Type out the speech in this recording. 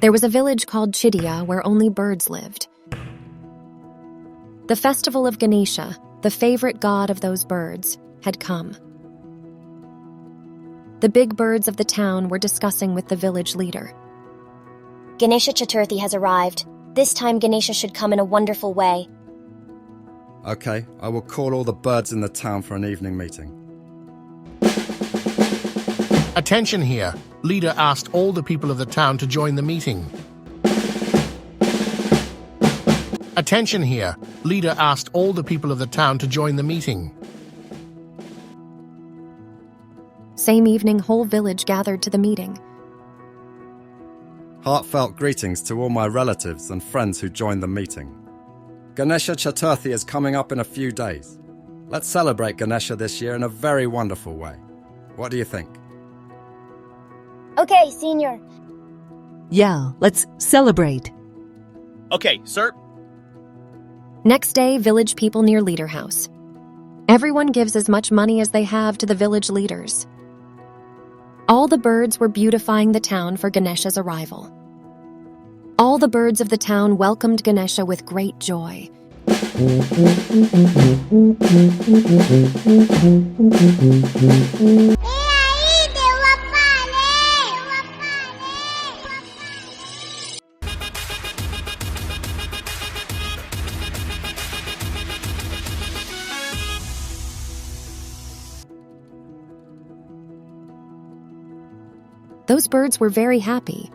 There was a village called Chidiya where only birds lived. The festival of Ganesha, the favorite god of those birds, had come. The big birds of the town were discussing with the village leader. Ganesha Chaturthi has arrived. This time Ganesha should come in a wonderful way. Okay, I will call all the birds in the town for an evening meeting. Attention here. Leader asked all the people of the town to join the meeting. Attention here. Leader asked all the people of the town to join the meeting. Same evening, whole village gathered to the meeting. Heartfelt greetings to all my relatives and friends who joined the meeting. Ganesha Chaturthi is coming up in a few days. Let's celebrate Ganesha this year in a very wonderful way. What do you think? Okay, senior. Yeah, let's celebrate. Okay, sir. Next day, village people near Leader House. Everyone gives as much money as they have to the village leaders. All the birds were beautifying the town for Ganesha's arrival. All the birds of the town welcomed Ganesha with great joy. Those birds were very happy.